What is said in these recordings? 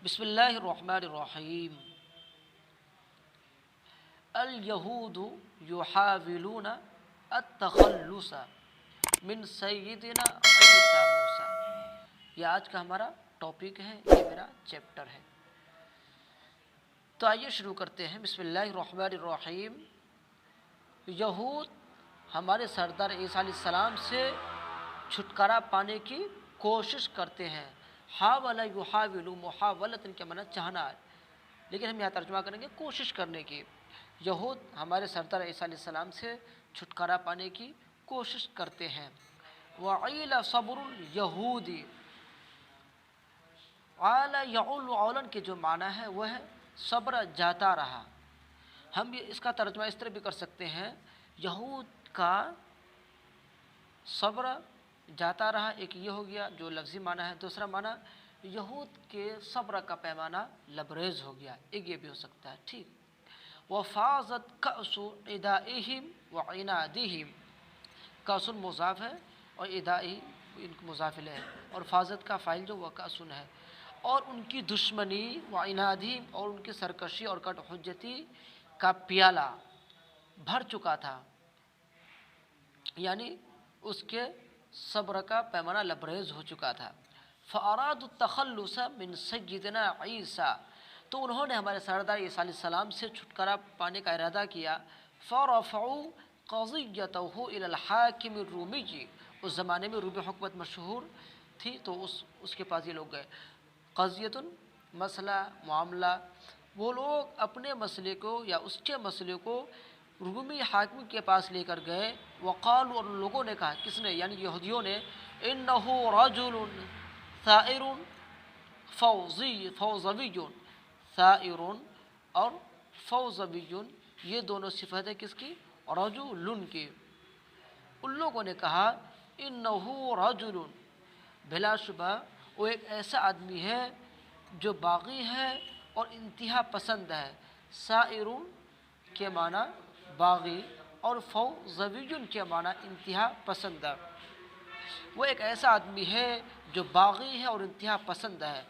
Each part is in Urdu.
بسم اللہ الرحمن الرحیم الیہود یحاولون التخلص من سیدنا عیسی موسیٰ۔ یہ آج کا ہمارا ٹاپک ہے، یہ میرا چیپٹر ہے۔ تو آئیے شروع کرتے ہیں۔ بسم اللہ الرحمن الرحیم۔ یہود ہمارے سردار عیسیٰ علیہ السلام سے چھٹکارا پانے کی کوشش کرتے ہیں۔ حاول یحاول، محاولۃ کے معنی چاہنا ہے، لیکن ہم یہاں ترجمہ کریں گے کوشش کرنے کی۔ یہود ہمارے سردار عیسیٰ علیہ السلام سے چھٹکارا پانے کی کوشش کرتے ہیں۔ وعیل صبر الیہودی، عال یعول عولن کے جو معنی ہے وہ ہے صبر جاتا رہا۔ ہم اس کا ترجمہ اس طرح بھی کر سکتے ہیں، یہود کا صبر جاتا رہا، ایک یہ ہو گیا جو لفظی معنی ہے۔ دوسرا معنی یہود کے صبر کا پیمانہ لبریز ہو گیا، ایک یہ بھی ہو سکتا ہے، ٹھیک۔ وفاضت کأس عدائہم وعنادہم، کأس مضاف ہے اور عدائی ان کو مضاف الیہ ہے، اور فاضت کا فاعل جو وہ کأسن ہے۔ اور ان کی دشمنی وعنادہم، اور ان کی سرکشی اور کٹ حجتی کا پیالہ بھر چکا تھا، یعنی اس کے صبر کا پیمانہ لبریز ہو چکا تھا۔ فَأَرَادُوا التَّخَلُّصَ مِن سَيِّدِنَا عِیسیٰ، تو انہوں نے ہمارے سردار عیسیٰ علیہ السلام سے چھٹکارا پانے کا ارادہ کیا۔ فَرَفَعُوا قَضِيَّتَهُ إِلَى الْحَاكِمِ الرُّومِيِّ، اس زمانے میں رومی حکومت مشہور تھی، تو اس کے پاس یہ لوگ گئے۔ قضیۃ، مسئلہ، معاملہ، وہ لوگ اپنے مسئلے کو یا اس کے مسئلے کو رومی حاکم کے پاس لے کر گئے۔ وقالوا، اور لوگوں نے کہا، کس نے؟ یعنی یہودیوں نے، انہ رجل ثائر فوضوی، ثائر اور فوضوی، یہ دونوں صفت ہے کس کی؟ رجل کی۔ ان لوگوں نے کہا انہ رجل، بلا شبہ وہ ایک ایسا آدمی ہے جو باغی ہے اور انتہا پسند ہے۔ ثائر کے معنی باغی اور فوضوی کے معنی انتہا پسند ہے۔ وہ ایک ایسا آدمی ہے جو باغی ہے اور انتہا پسند ہے۔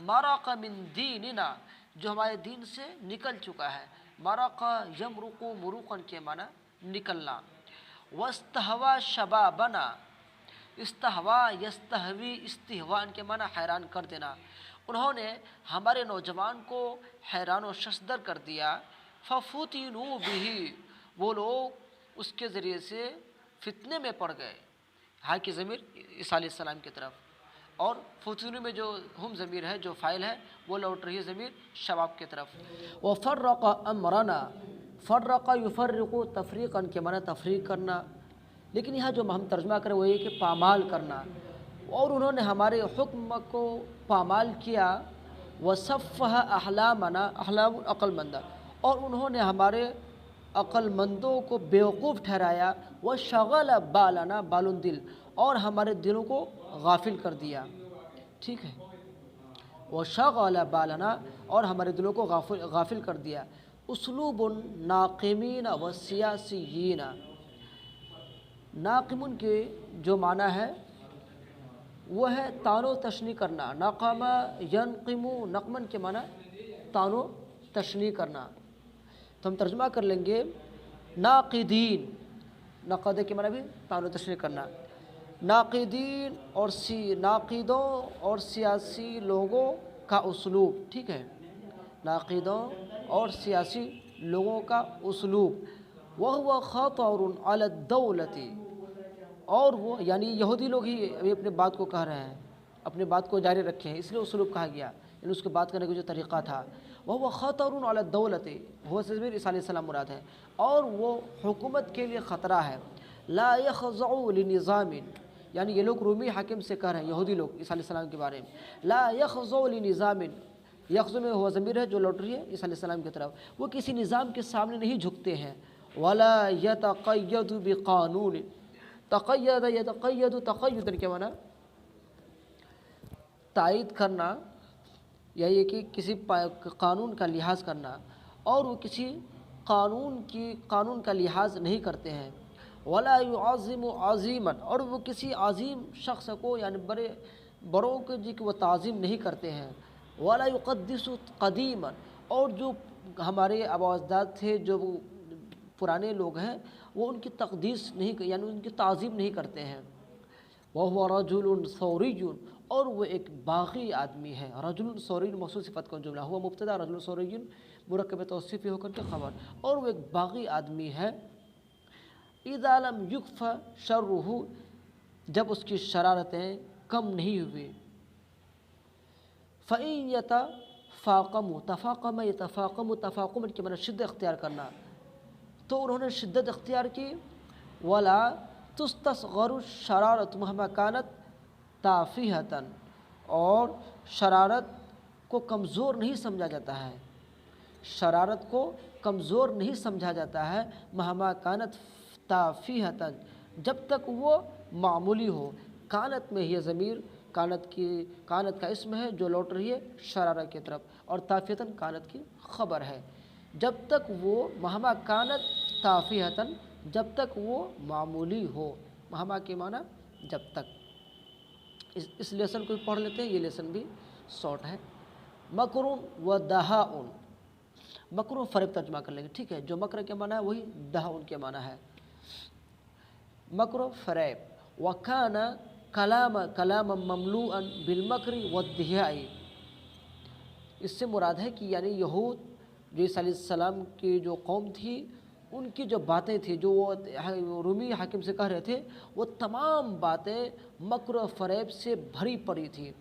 مرق من دیننا، جو ہمارے دین سے نکل چکا ہے۔ مرق یمرق مروقا کے معنی نکلنا۔ واستہوی شبابنا، استہوا یستہوی استہواء کے معنی حیران کر دینا۔ انہوں نے ہمارے نوجوان کو حیران و ششدر کر دیا۔ ففتنوا بہ، وہ لوگ اس کے ذریعے سے فتنے میں پڑ گئے۔ ہاں کی ضمیر عیسیٰ علیہ السلام کی طرف، اور فتنوا میں جو ہم ضمیر ہے، جو فاعل ہے، وہ لوٹ رہی ہے ضمیر شباب کی طرف۔ وفرق امرنا، فرق یفرق تفریقا کے معنی تفریق کرنا، لیکن یہاں جو ہم ترجمہ کریں وہ یہ کہ پامال کرنا۔ اور انہوں نے ہمارے حکم کو پامال کیا۔ وصفح احلامنا، احلام عقل مندہ، اور انہوں نے ہمارے عقل مندوں کو بیوقوف ٹھہرایا۔ وشغل بالنا، بال دل، اور ہمارے دلوں کو غافل کر دیا، ٹھیک ہے۔ وشغل بالنا، اور ہمارے دلوں کو غافل کر دیا۔ اسلوب ناقمین و سیاسیین، ناقمن کے جو معنی ہے وہ ہے طعن و تشنیع کرنا۔ نقم ینقم، نقمن کے معنی طعن و تشنیع کرنا، تو ہم ترجمہ کر لیں گے ناقدین، نقد کے معنی بھی طعن و تشنیع کرنا۔ ناقدین اور ناقدوں اور سیاسی لوگوں کا اسلوب، ٹھیک ہے، ناقدوں اور سیاسی لوگوں کا اسلوب۔ وَهُوَ خَطَرٌ عَلَى الدَّوْلَةِ، اور وہ یعنی یہودی لوگ ہی ابھی اپنے بات کو کہہ رہے ہیں، اپنے بات کو جاری رکھے ہیں، اس لیے اسلوب کہا گیا، یعنی اس کے بات کرنے کا جو طریقہ تھا۔ وَهُوَ خَطَرٌ عَلَى الدَّوْلَةِ، وہ سے عیسیٰ علیہ السلام مراد ہے، اور وہ حکومت کے لیے خطرہ ہے۔ لا يخضع لنظام، یعنی یہ لوگ رومی حاکم سے کہہ رہے ہیں، یہودی لوگ عیسیٰ علیہ السلام کے بارے میں۔ لا يخضع لنظام، یخضع میں ہوا ضمیر ہے جو لوٹ رہی ہے عیسیٰ علیہ السلام کی طرف، وہ کسی نظام کے سامنے نہیں جھکتے ہیں۔ ولا يتقید بقانون، تقید یتقید، تقید کے معنی تائید کرنا، یا یہ کہ کسی قانون کا لحاظ کرنا، اور وہ کسی قانون کا لحاظ نہیں کرتے ہیں۔ ولا يعظم عظیما، اور وہ کسی عظیم شخص کو یعنی بڑوں کو جی کی وہ تعظیم نہیں کرتے ہیں۔ ولا يقدس قدیما، اور جو ہمارے آباء اجداد تھے، جو پرانے لوگ ہیں، وہ ان کی تقدیس نہیں، یعنی ان کی تعظیم نہیں کرتے ہیں۔ وَهُوَ رَجُلٌ ثَوْرِيٌّ، اور وہ ایک باغی آدمی ہے۔ رجل ثوری موصول صفت کا جملہ ہوا مبتدا، رجل ثوری مرکب توصیفی ہو کر کے خبر، اور وہ ایک باغی آدمی ہے۔ اذا لم یکف شرہ، جب اس کی شرارتیں کم نہیں ہوئی۔ فَإِن يَتَفَاقَمُوا، تفاقم يتفاقم، تفاقم کے معنی شدت اختیار کرنا، تو انہوں نے شدت اختیار کی۔ ولا تستصغر الشرارۃ مہما کانت تافیہۃ، اور شرارت کو کمزور نہیں سمجھا جاتا ہے، شرارت کو کمزور نہیں سمجھا جاتا ہے، مہما کانت تافیہۃ، جب تک وہ معمولی ہو۔ کانت میں یہ ضمیر کانت کا اسم ہے جو لوٹ رہی ہے شرارت کی طرف، اور تافیہۃ کانت کی خبر ہے۔ جب تک وہ مہما کانت تافیہۃ، جب تک وہ معمولی ہو، مہما کے معنی جب تک۔ اس لیسن کو بھی پڑھ لیتے ہیں، یہ لیسن بھی شارٹ ہے۔ مکر و دہاء، مکر و فریب ترجمہ کر لیں گے، ٹھیک ہے، جو مکر کے معنی ہے وہی دہاء کے معنی ہے، مکر و فریب۔ وکان کلام مملوءا بالمکر والدہاء، اس سے مراد ہے کہ یعنی یہود جو عیسیٰ علیہ السلام کی جو قوم تھی، ان کی جو باتیں تھیں، جو وہ رومی حاکم سے کہہ رہے تھے، وہ تمام باتیں مکر و فریب سے بھری پڑی تھی،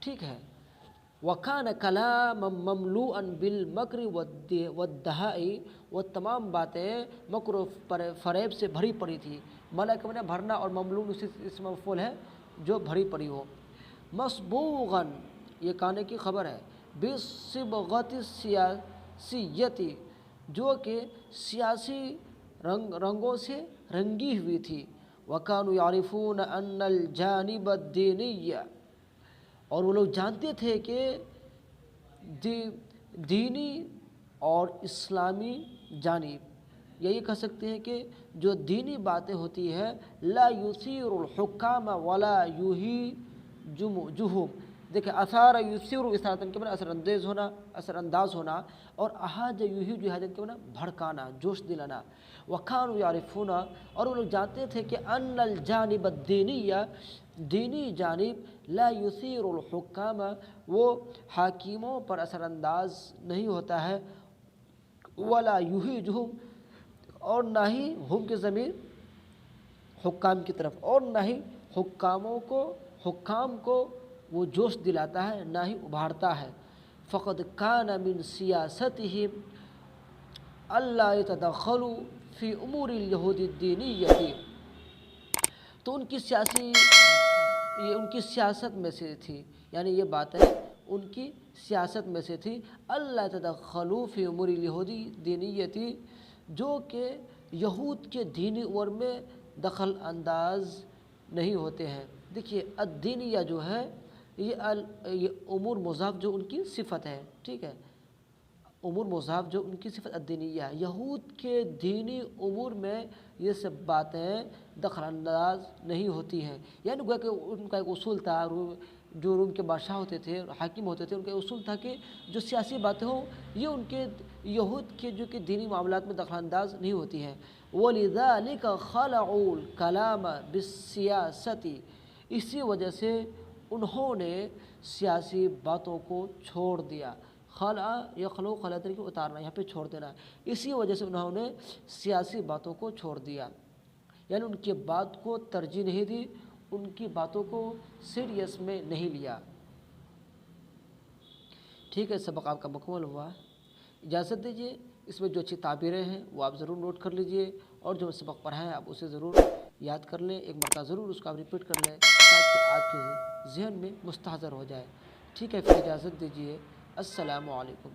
ٹھیک ہے۔ وَكَانَ كَلَامًا مَمْلُوءًا بِالْمَكْرِ وَالدَّهَاءِ، وہ تمام باتیں مکر و فریب سے بھری پڑی تھی۔ ملا کے معنی بھرنا، اور مملوء اس میں مفعول ہے جو بھری پڑی ہو۔ مصبوغاً، یہ کانے کی خبر ہے، بِصِبْغَةِ السِّیَاسِیَّةِ، جو کہ سیاسی رنگوں سے رنگی ہوئی تھی۔ وَكَانُوا يَعْرِفُونَ أَنَّ الْجَانِبَ الدِّینِیَّ، اور وہ لوگ جانتے تھے کہ دینی اور اسلامی جانب، یہ کہہ سکتے ہیں کہ جو دینی باتیں ہوتی ہے، لا یثیر الحکام ولا یہیجہم، دیکھیں اثار یثیر اثارتن کے معنی اثر انداز ہونا، اور احاج یہیج احاجت کے معنی بھڑکانا، جوش دلانا۔ وکانوا یعرفون، اور وہ لوگ جانتے تھے کہ ان الجانب الدینیہ، دینی جانب، لا یثیر الحکام، وہ حاکموں پر اثر انداز نہیں ہوتا ہے، ولا یہیجہم، اور نہ ہی ہم کے ضمیر حکام کی طرف، اور نہ ہی حکام کو وہ جوش دلاتا ہے، نہ ہی ابھارتا ہے۔ فقد کان من سیاستہم الا یتدخلوا فی امور الیہود الدینیہ، تو ان کی سیاست میں سے تھی، یعنی یہ باتیں ان کی سیاست میں سے تھی، اللہ تدخلوا فی امور الیہود الدینیہ، جو کہ یہود کے دینی امور میں دخل انداز نہیں ہوتے ہیں۔ دیکھیے الدینیہ جو ہے، یہ امور مضاف جو ان کی صفت ہے، ٹھیک ہے، امور مضاف جو ان کی صفت الدینیہ ہے، یہود کے دینی امور میں یہ سب باتیں دخل انداز نہیں ہوتی ہیں۔ یعنی گویا کہ ان کا ایک اصول تھا، جو روم کے بادشاہ ہوتے تھے، حاکم ہوتے تھے، ان کا اصول تھا کہ جو سیاسی باتیں ہوں، یہ ان کے یہود کے جو کہ دینی معاملات میں دخل انداز نہیں ہوتی ہیں۔ وَلِذَلِكَ خَلَعُوا الْكَلَامَ بِالسِّیَاسَةِ، اسی وجہ سے انہوں نے سیاسی باتوں کو چھوڑ دیا۔ خلع یخلو، خلع طریقے اتارنا، یہاں پہ چھوڑ دینا، اسی وجہ سے انہوں نے سیاسی باتوں کو چھوڑ دیا، یعنی ان کی بات کو ترجیح نہیں دی، ان کی باتوں کو سیریس میں نہیں لیا۔ ٹھیک ہے، سبق آپ کا مکمل ہوا، اجازت دیجیے، اس میں جو اچھی تعبیریں ہیں وہ آپ ضرور نوٹ کر لیجئے، اور جو سبق پڑھا ہے آپ اسے ضرور یاد کر لیں، ایک مرتبہ ضرور اس کو آپ ریپیٹ کر لیں تاکہ آپ کے ذہن میں مستحضر ہو جائے۔ ٹھیک ہے، پھر اجازت دیجیے، السلام علیکم۔